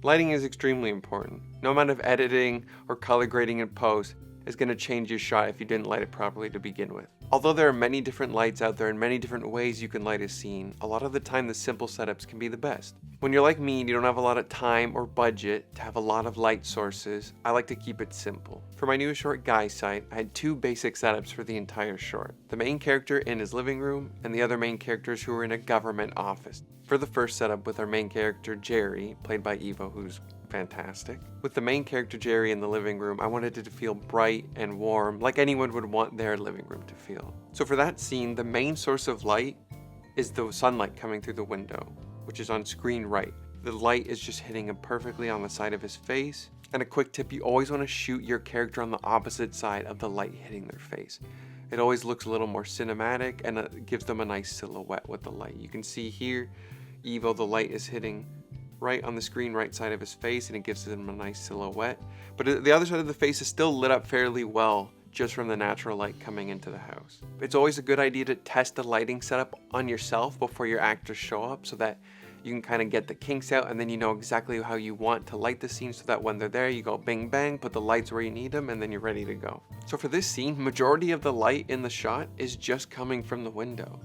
Lighting is extremely important. No amount of editing or color grading in post is going to change your shot if you didn't light it properly to begin with. Although there are many different lights out there and many different ways you can light a scene, a lot of the time the simple setups can be the best. When you're like me and you don't have a lot of time or budget to have a lot of light sources, I like to keep it simple. For my newest short, Guy Sight, I had two basic setups for the entire short. The main character in his living room and the other main characters who were in a government office. For the first setup with our main character Jerry, played by Evo, who's fantastic. With the main character Jerry in the living room, I wanted it to feel bright and warm, like anyone would want their living room to feel. So for that scene, the main source of light is the sunlight coming through the window, which is on screen right. The light is just hitting him perfectly on the side of his face. And a quick tip, you always want to shoot your character on the opposite side of the light hitting their face. It always looks a little more cinematic and it gives them a nice silhouette with the light. You can see here, Evo, the light is hitting right on the screen right side of his face and it gives him a nice silhouette. But the other side of the face is still lit up fairly well just from the natural light coming into the house. It's always a good idea to test the lighting setup on yourself before your actors show up so that you can kind of get the kinks out and then you know exactly how you want to light the scene so that when they're there you go bing bang, put the lights where you need them, and then you're ready to go. So for this scene, majority of the light in the shot is just coming from the window.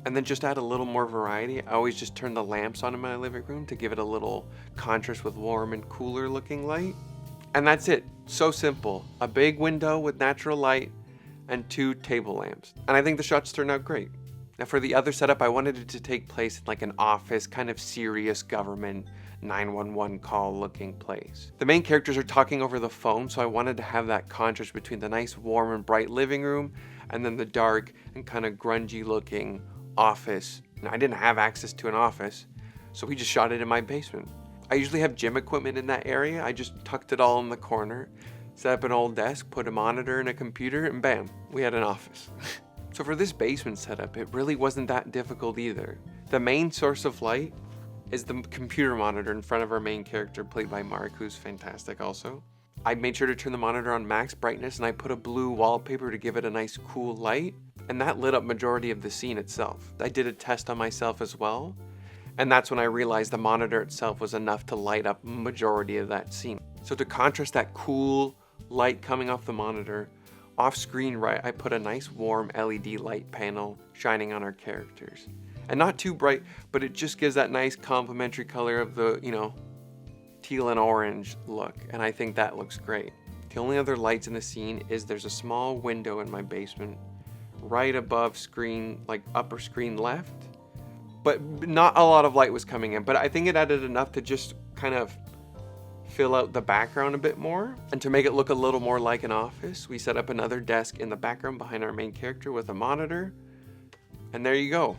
And then just add a little more variety. I always just turn the lamps on in my living room to give it a little contrast with warm and cooler looking light. And that's it. So simple. A big window with natural light and 2 table lamps. And I think the shots turned out great. Now for the other setup, I wanted it to take place in like an office, kind of serious government 911 call looking place. The main characters are talking over the phone, so I wanted to have that contrast between the nice warm and bright living room and then the dark and kind of grungy looking office. Now, I didn't have access to an office, so we just shot it in my basement. I usually have gym equipment in that area. I just tucked it all in the corner, set up an old desk, put a monitor and a computer, and bam, we had an office. So for this basement setup, it really wasn't that difficult either. The main source of light is the computer monitor in front of our main character, played by Mark, who's fantastic also. I made sure to turn the monitor on max brightness and I put a blue wallpaper to give it a nice cool light, and that lit up majority of the scene itself. I did a test on myself as well, and that's when I realized the monitor itself was enough to light up majority of that scene. So to contrast that cool light coming off the monitor, off screen right, I put a nice warm LED light panel shining on our characters. And not too bright, but it just gives that nice complementary color of the, teal and orange look, and I think that looks great. The only other lights in the scene is there's a small window in my basement right above screen, like upper screen left, but not a lot of light was coming in, but I think it added enough to just kind of fill out the background a bit more. And to make it look a little more like an office, we set up another desk in the background behind our main character with a monitor, and there you go,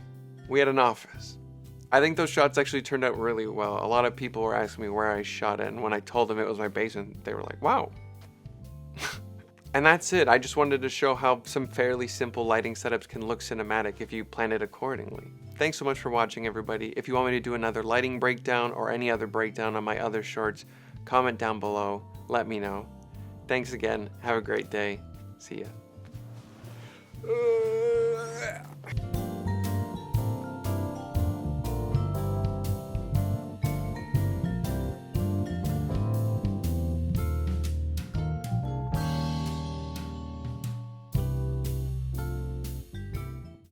we had an office. I think those shots actually turned out really well. A lot of people were asking me where I shot it, and when I told them it was my basement, they were like, wow. And that's it. I just wanted to show how some fairly simple lighting setups can look cinematic if you plan it accordingly. Thanks so much for watching, everybody. If you want me to do another lighting breakdown or any other breakdown on my other shorts, comment down below. Let me know. Thanks again. Have a great day. See ya.